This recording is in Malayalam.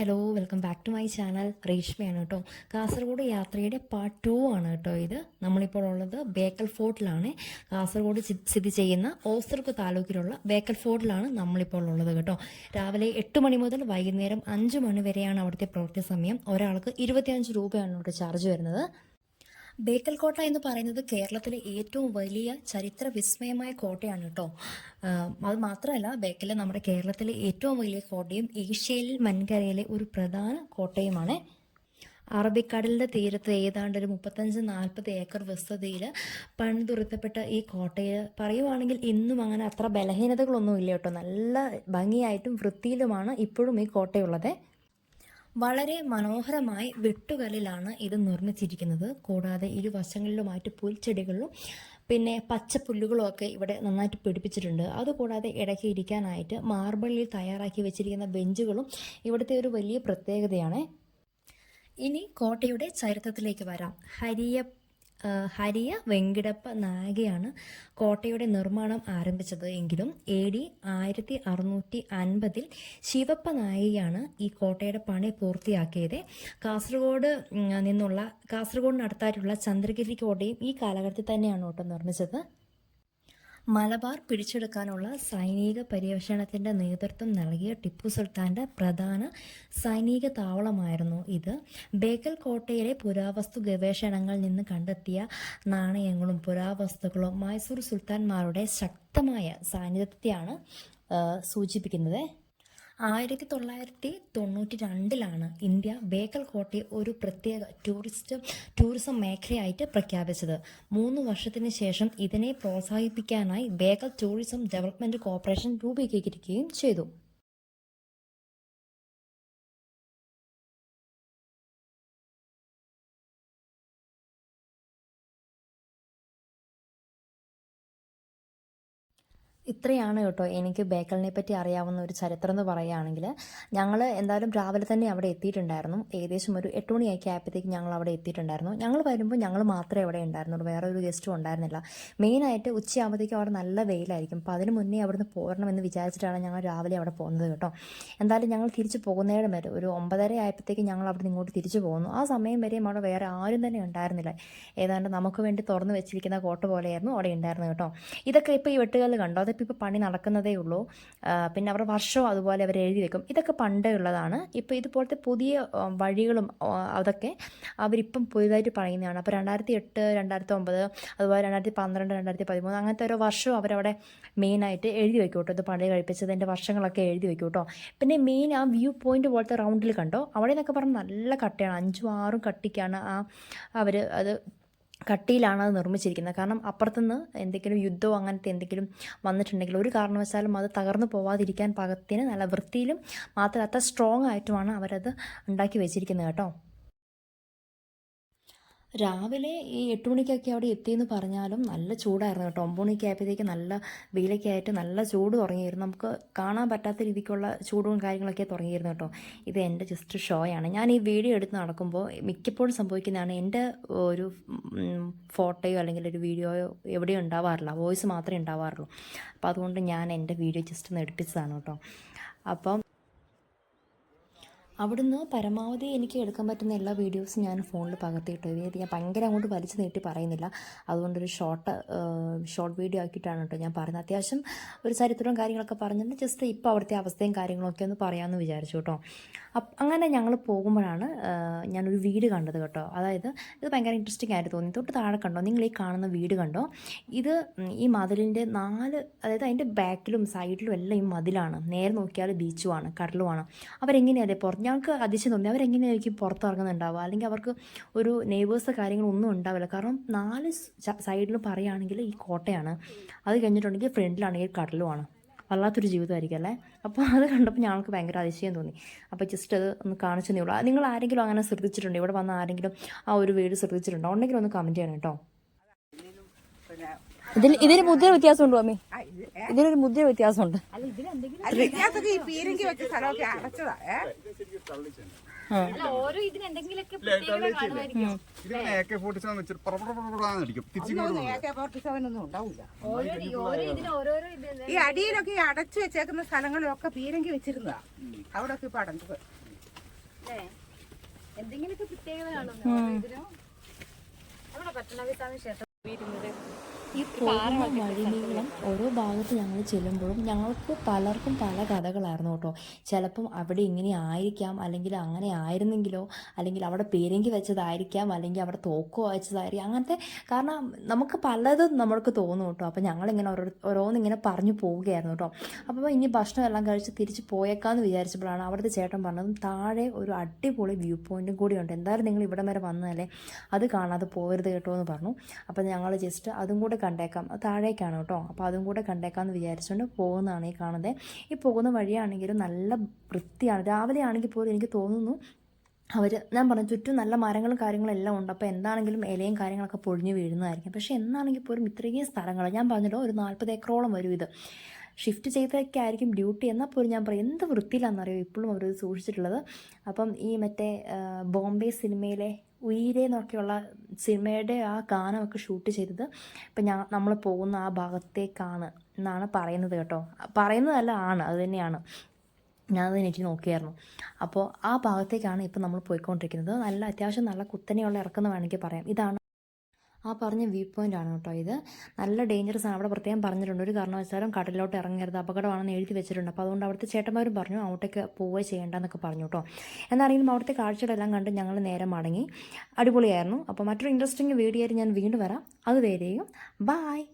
Hello welcome back to my channel. റേഷ്മയാണ് കേട്ടോ. കാസർഗോഡ് യാത്രയുടെ പാർട്ട് 2 ആണ് കേട്ടോ ഇത്. നമ്മളിപ്പോൾ ഉള്ളത് ബേക്കൽ ഫോർട്ടിലാണ്. കാസർഗോഡ് സ്ഥിതി ചെയ്യുന്ന ഓസ്തർക്ക് താലൂക്കിലുള്ള ബേക്കൽ ഫോർട്ടിലാണ് നമ്മളിപ്പോൾ ഉള്ളത് കേട്ടോ. രാവിലെ 8 മണി മുതൽ വൈകുന്നേരം 5 മണി വരെയാണ് അവിടുത്തെ പ്രവൃത്തി സമയം. ഒരാൾക്ക് 25 രൂപയാണ് ഇവിടെ ചാർജ് വരുന്നത്. ബേക്കൽ കോട്ട എന്ന് പറയുന്നത് കേരളത്തിലെ ഏറ്റവും വലിയ ചരിത്ര വിസ്മയമായ കോട്ടയാണ് കേട്ടോ. അത് മാത്രമല്ല, ബേക്കൽ നമ്മുടെ കേരളത്തിലെ ഏറ്റവും വലിയ കോട്ടയും ഏഷ്യയിൽ വൻകരയിലെ ഒരു പ്രധാന കോട്ടയുമാണ്. അറബിക്കടലിൻ്റെ തീരത്ത് ഏതാണ്ട് ഒരു 35-40 ഏക്കർ വിസ്തൃതിയിൽ പണിതുയർത്തപ്പെട്ട ഈ കോട്ടയിൽ പറയുവാണെങ്കിൽ ഇന്നും അങ്ങനെ അത്ര ബലഹീനതകളൊന്നും ഇല്ല കേട്ടോ. നല്ല ഭംഗിയായിട്ടും വൃത്തിയിലുമാണ് ഇപ്പോഴും ഈ കോട്ടയുള്ളത്. വളരെ മനോഹരമായി വെട്ടുകല്ലിലാണ് ഇത് നിർമ്മിച്ചിരിക്കുന്നത്. കൂടാതെ ഇരുവശങ്ങളിലുമായിട്ട് പുൽച്ചെടികളും പിന്നെ പച്ചപ്പുല്ലുകളും ഒക്കെ ഇവിടെ നന്നായിട്ട് പിടിപ്പിച്ചിട്ടുണ്ട്. അതുകൂടാതെ ഇടയ്ക്ക് ഇരിക്കാനായിട്ട് മാർബിളിൽ തയ്യാറാക്കി വെച്ചിരിക്കുന്ന ബെഞ്ചുകളും ഇവിടുത്തെ ഒരു വലിയ പ്രത്യേകതയാണ്. ഇനി കോട്ടയുടെ ചരിത്രത്തിലേക്ക് വരാം. ഹരിയ വെങ്കിടപ്പ നായകയാണ് കോട്ടയുടെ നിർമ്മാണം ആരംഭിച്ചത്. എങ്കിലും AD 1650 ശിവപ്പ നായികയാണ് ഈ കോട്ടയുടെ പണി പൂർത്തിയാക്കിയത്. കാസർഗോഡിനടുത്തായിട്ടുള്ള ചന്ദ്രഗിരി കോട്ടയും ഈ കാലഘട്ടത്തിൽ തന്നെയാണ് കേട്ടോ നിർമ്മിച്ചത്. മലബാർ പിടിച്ചെടുക്കാനുള്ള സൈനിക പര്യവേഷണത്തിൻ്റെ നേതൃത്വം നൽകിയ ടിപ്പു സുൽത്താൻ്റെ പ്രധാന സൈനിക താവളമായിരുന്നു ഇത്. ബേക്കൽ കോട്ടയിലെ പുരാവസ്തു ഗവേഷണങ്ങളിൽ നിന്ന് കണ്ടെത്തിയ നാണയങ്ങളും പുരാവസ്തുക്കളും മൈസൂർ സുൽത്താൻമാരുടെ ശക്തമായ സാന്നിധ്യത്തെയാണ് സൂചിപ്പിക്കുന്നത്. 1992 ഇന്ത്യ ബേക്കൽ കോട്ടയെ ഒരു പ്രത്യേക ടൂറിസം മേഖലയായിട്ട് പ്രഖ്യാപിച്ചത്. 3 വർഷത്തിന് ശേഷം ഇതിനെ പ്രോത്സാഹിപ്പിക്കാനായി ബേക്കൽ ടൂറിസം ഡെവലപ്മെൻറ്റ് കോർപ്പറേഷൻ രൂപീകരിക്കുകയും ചെയ്തു. ഇത്രയാണ് കേട്ടോ എനിക്ക് ബേക്കലിനെ പറ്റി അറിയാവുന്ന ഒരു ചരിത്രം എന്ന് പറയുകയാണെങ്കിൽ. ഞങ്ങൾ എന്തായാലും രാവിലെ തന്നെ അവിടെ എത്തിയിട്ടുണ്ടായിരുന്നു. ഏകദേശം ഒരു 8 മണിയൊക്കെ ആയപ്പോഴത്തേക്ക് ഞങ്ങൾ അവിടെ എത്തിയിട്ടുണ്ടായിരുന്നു. ഞങ്ങൾ വരുമ്പോൾ ഞങ്ങൾ മാത്രമേ അവിടെ ഉണ്ടായിരുന്നുള്ളൂ, വേറെ ഒരു ഗസ്റ്റും ഉണ്ടായിരുന്നില്ല. മെയിനായിട്ട് ഉച്ചയാകുമ്പോഴത്തേക്കും അവിടെ നല്ല വെയിലായിരിക്കും. അപ്പോൾ അതിന് മുന്നേ അവിടുന്ന് പോരണമെന്ന് വിചാരിച്ചിട്ടാണ് ഞങ്ങൾ രാവിലെ അവിടെ പോകുന്നത് കേട്ടോ. എന്തായാലും ഞങ്ങൾ തിരിച്ച് പോകുന്നേരം വരെ ഒരു 9:30 ആയപ്പോഴത്തേക്ക് ഞങ്ങൾ അവിടെ നിന്ന് ഇങ്ങോട്ട് തിരിച്ചു പോകുന്നു. ആ സമയം വരെയും അവിടെ വേറെ ആരും തന്നെ ഉണ്ടായിരുന്നില്ല. ഏതാണ്ട് നമുക്ക് വേണ്ടി തുറന്നു വെച്ചിരിക്കുന്ന കോട്ട പോലെയായിരുന്നു അവിടെ ഉണ്ടായിരുന്നത് കേട്ടോ. ഇതൊക്കെ ഇപ്പോൾ ഈ വെട്ടുകല്ല് കണ്ടോ, ഇപ്പോൾ പണി നടക്കുന്നതേ ഉള്ളൂ. പിന്നെ അവരുടെ വർഷവും അതുപോലെ അവർ എഴുതി വെക്കും. ഇതൊക്കെ പണ്ടേ ഉള്ളതാണ്. ഇപ്പോൾ ഇതുപോലത്തെ പുതിയ വഴികളും അതൊക്കെ അവരിപ്പം പുതിയതായിട്ട് പണിയുന്നതാണ്. അപ്പോൾ 2008, 2009, അതുപോലെ 2012, 2013 അങ്ങനത്തെ ഓരോ വർഷവും അവരവിടെ മെയിനായിട്ട് എഴുതി വെക്കും കേട്ടോ. ഇത് പണി കഴിപ്പിച്ചതിൻ്റെ വർഷങ്ങളൊക്കെ എഴുതി വെക്കും കേട്ടോ. പിന്നെ മെയിൻ ആ വ്യൂ പോയിൻ്റ് പോലത്തെ റൗണ്ടിൽ കണ്ടോ, അവിടെ നിന്നൊക്കെ പറഞ്ഞാൽ നല്ല കട്ടയാണ്. 5ഉം 6ഉം കട്ടിക്കാണ് അവർ അത് കട്ടിയിലാണ് അത് നിർമ്മിച്ചിരിക്കുന്നത്. കാരണം അപ്പുറത്തുനിന്ന് എന്തെങ്കിലും യുദ്ധമോ അങ്ങനത്തെ എന്തെങ്കിലും വന്നിട്ടുണ്ടെങ്കിൽ ഒരു കാരണവശാലും അത് തകർന്നു പോവാതിരിക്കാൻ പാകത്തിന് നല്ല വൃത്തിയിലും മാത്രമല്ല അത്ര സ്ട്രോങ് ആയിട്ടുമാണ് അവരത് ഉണ്ടാക്കി വെച്ചിരിക്കുന്നത് കേട്ടോ. രാവിലെ ഈ 8 മണിക്കൊക്കെ അവിടെ എത്തിയെന്ന് പറഞ്ഞാലും നല്ല ചൂടായിരുന്നു കേട്ടോ. 9 മണിക്ക് ആയപ്പോഴത്തേക്ക് നല്ല വെയിലൊക്കെ ആയിട്ട് നല്ല ചൂട് തുടങ്ങിയിരുന്നു. നമുക്ക് കാണാൻ പറ്റാത്ത രീതിക്കുള്ള ചൂടും കാര്യങ്ങളൊക്കെ തുടങ്ങിയിരുന്നു കേട്ടോ. ഇത് എൻ്റെ ജസ്റ്റ് ഷോയാണ്. ഞാൻ ഈ വീഡിയോ എടുത്ത് നടക്കുമ്പോൾ മിക്കപ്പോഴും സംഭവിക്കുന്നതാണ്, എൻ്റെ ഒരു ഫോട്ടോയോ അല്ലെങ്കിൽ ഒരു വീഡിയോയോ എവിടെയോ ഉണ്ടാവാറില്ല, വോയിസ് മാത്രമേ ഉണ്ടാവാറുള്ളൂ. അപ്പോൾ അതുകൊണ്ട് ഞാൻ എൻ്റെ വീഡിയോ ജസ്റ്റ് ഒന്ന് എടുപ്പിച്ചതാണ് കേട്ടോ. അപ്പം അവിടുന്ന് പരമാവധി എനിക്ക് എടുക്കാൻ പറ്റുന്ന എല്ലാ വീഡിയോസും ഞാൻ ഫോണിൽ പകർത്തിയിട്ടു. ഇത് ഞാൻ ഭയങ്കര അങ്ങോട്ട് വലിച്ചു നീട്ടി പറയുന്നില്ല. അതുകൊണ്ടൊരു ഷോർട്ട് വീഡിയോ ആക്കിയിട്ടാണ് കേട്ടോ ഞാൻ പറയുന്നത്. അത്യാവശ്യം ഒരു ചരിത്രവും കാര്യങ്ങളൊക്കെ പറഞ്ഞിട്ട് ജസ്റ്റ് ഇപ്പോൾ അവിടുത്തെ അവസ്ഥയും കാര്യങ്ങളൊക്കെ ഒന്ന് പറയാമെന്ന് വിചാരിച്ചു കേട്ടോ. അങ്ങനെ ഞങ്ങൾ പോകുമ്പോഴാണ് ഞാനൊരു വീട് കണ്ടത് കേട്ടോ. അതായത് ഇത് ഭയങ്കര ഇൻട്രസ്റ്റിംഗ് ആയിട്ട് തോന്നി. തൊട്ട് താഴെ കണ്ടോ, നിങ്ങൾ ഈ കാണുന്ന വീട് കണ്ടോ, ഇത് ഈ മതിലിൻ്റെ 4 അതായത് അതിൻ്റെ ബാക്കിലും സൈഡിലും എല്ലാം ഈ മതിലാണ്. നേരെ നോക്കിയാൽ ബീച്ചുമാണ്, കടലുമാണ്. അവരെങ്ങനെയാണ് ഞങ്ങൾക്ക് അതിശയം തോന്നി, അവരെങ്ങനെയായിരിക്കും പുറത്തിറങ്ങുന്നുണ്ടാവുക, അല്ലെങ്കിൽ അവർക്ക് ഒരു നെയ്ബേഴ്സ് കാര്യങ്ങളൊന്നും ഉണ്ടാവില്ല. കാരണം 4 സൈഡിലും പറയുകയാണെങ്കിൽ ഈ കോട്ടയാണ്, അത് കഴിഞ്ഞിട്ടുണ്ടെങ്കിൽ ഫ്രണ്ടിലാണെങ്കിൽ കടലുമാണ്. വല്ലാത്തൊരു ജീവിതമായിരിക്കും അല്ലേ. അപ്പോൾ അത് കണ്ടപ്പോൾ ഞങ്ങൾക്ക് ഭയങ്കര അതിശയം തോന്നി. അപ്പോൾ ജസ്റ്റ് അത് ഒന്ന് കാണിച്ചതേ ഉള്ളൂ. നിങ്ങൾ ആരെങ്കിലും അങ്ങനെ ശ്രദ്ധിച്ചിട്ടുണ്ടോ, ഇവിടെ വന്ന ആരെങ്കിലും ആ ഒരു വീട് ശ്രദ്ധിച്ചിട്ടുണ്ടോ, ഉണ്ടെങ്കിൽ ഒന്ന് കമൻറ്റ് ചെയ്യണം കേട്ടോ. ഇതിന് മുദ്ര വ്യത്യാസമുണ്ടോ അമ്മേ? ഇതിനൊരു മുദ്ര വ്യത്യാസമുണ്ട്. ഈ അടിയിലൊക്കെ അടച്ചു വെച്ചേക്കുന്ന സ്ഥലങ്ങളിലൊക്കെ പീരങ്കി വെച്ചിരുന്നതാ. അവിടെ ഒക്കെ ഇപ്പൊ അടഞ്ഞത്. എന്തെങ്കിലുമൊക്കെ പ്രത്യേകത കാണും ഇതിനോ. നമ്മുടെ പത്മനാഭസ്വാമി ക്ഷേത്രം ഇരുന്നത് ഈ പോകുന്ന വഴിനീളം ഓരോ ഭാഗത്ത് ഞങ്ങൾ ചെല്ലുമ്പോഴും ഞങ്ങൾക്ക് പലർക്കും പല കഥകളായിരുന്നു കേട്ടോ. ചിലപ്പം അവിടെ ഇങ്ങനെ ആയിരിക്കാം, അല്ലെങ്കിൽ അങ്ങനെ ആയിരുന്നെങ്കിലോ, അല്ലെങ്കിൽ അവിടെ പേരെങ്കി വെച്ചതായിരിക്കാം, അല്ലെങ്കിൽ അവിടെ തോക്കോ വെച്ചതായിരിക്കും, അങ്ങനത്തെ. കാരണം നമുക്ക് പലതും നമ്മൾക്ക് തോന്നും കേട്ടോ. അപ്പോൾ ഞങ്ങളിങ്ങനെ ഓരോന്നിങ്ങനെ പറഞ്ഞു പോവുകയായിരുന്നു കേട്ടോ. അപ്പോൾ ഇനി ഭക്ഷണം എല്ലാം കഴിച്ച് തിരിച്ച് പോയേക്കാമെന്ന് വിചാരിച്ചപ്പോഴാണ് അവിടുത്തെ ചേട്ടൻ പറഞ്ഞതും താഴെ ഒരു അടിപൊളി വ്യൂ പോയിൻറ്റും കൂടിയുണ്ട്, എന്തായാലും നിങ്ങൾ ഇവിടം വരെ വന്നതല്ലേ, അത് കാണാതെ പോകരുത് കേട്ടോ എന്ന് പറഞ്ഞു. അപ്പോൾ ഞങ്ങൾ ജസ്റ്റ് അതും കൂടെ കണ്ടേക്കാം, താഴേക്കാണ് കേട്ടോ. അപ്പോൾ അതും കൂടെ കണ്ടേക്കാമെന്ന് വിചാരിച്ചുകൊണ്ട് പോകുന്നതാണ് ഈ കാണുന്നത്. ഈ പോകുന്ന വഴിയാണെങ്കിലും നല്ല വൃത്തിയാണ്. രാവിലെ ആണെങ്കിൽ പോലും എനിക്ക് തോന്നുന്നു ഞാൻ പറഞ്ഞു ചുറ്റും നല്ല മരങ്ങളും കാര്യങ്ങളും എല്ലാം ഉണ്ട്. അപ്പോൾ എന്താണെങ്കിലും ഇലയും കാര്യങ്ങളൊക്കെ പൊഴിഞ്ഞ് വീഴുന്നതായിരിക്കും. പക്ഷേ എന്നാണെങ്കിൽ പോലും ഇത്രയും സ്ഥലങ്ങൾ ഞാൻ പറഞ്ഞല്ലോ, ഒരു 40 ഏക്കറോളം വരും ഇത്. ഷിഫ്റ്റ് ചെയ്തൊക്കെ ആയിരിക്കും ഡ്യൂട്ടി, എന്നാൽ പോലും ഞാൻ പറയും എന്ത് വൃത്തിയിലാണെന്നറിയോ ഇപ്പോഴും അവർ സൂക്ഷിച്ചിട്ടുള്ളത്. അപ്പം ഈ മറ്റേ ബോംബെ സിനിമയിലെ ഉയിരേ എന്നൊക്കെയുള്ള സിനിമയുടെ ആ ഗാനമൊക്കെ ഷൂട്ട് ചെയ്തത് ഇപ്പം നമ്മൾ പോകുന്ന ആ ഭാഗത്തേക്കാണ് എന്നാണ് പറയുന്നത് കേട്ടോ. പറയുന്നതല്ല, ആണ്, അത് തന്നെയാണ്. ഞാനത് നെറ്റി നോക്കിയായിരുന്നു. അപ്പോൾ ആ ഭാഗത്തേക്കാണ് ഇപ്പം നമ്മൾ പോയിക്കൊണ്ടിരിക്കുന്നത്. നല്ല അത്യാവശ്യം നല്ല കുത്തനെയുള്ള ഇറക്കുന്ന വേണമെങ്കിൽ പറയാം. ഇതാണ് ആ പറഞ്ഞ വ്യൂ പോയിൻ്റ് ആണ് കേട്ടോ ഇത്. നല്ല ഡേഞ്ചറസ് ആണ്. അവിടെ പ്രത്യേകം പറഞ്ഞിട്ടുണ്ട്, ഒരു കാരണവശാലും കടലിലോട്ട് ഇറങ്ങരുത്, അപകടമാണെന്ന് എഴുതി വെച്ചിട്ടുണ്ട്. അപ്പോൾ അതുകൊണ്ട് അവിടുത്തെ ചേട്ടന്മാരും പറഞ്ഞു അങ്ങോട്ടേക്ക് പോവുക ചെയ്യേണ്ടെന്നൊക്കെ പറഞ്ഞു കേട്ടോ. എന്നാണെങ്കിലും അവിടുത്തെ കാഴ്ചകളെല്ലാം കണ്ട് ഞങ്ങൾ നേരെ മടങ്ങി. അടിപൊളിയായിരുന്നു. അപ്പോൾ മറ്റൊരു ഇൻട്രസ്റ്റിംഗ് വീഡിയോ ആയിട്ട് ഞാൻ വീണ്ടും വരാം. അതുവരെയും ബായ്.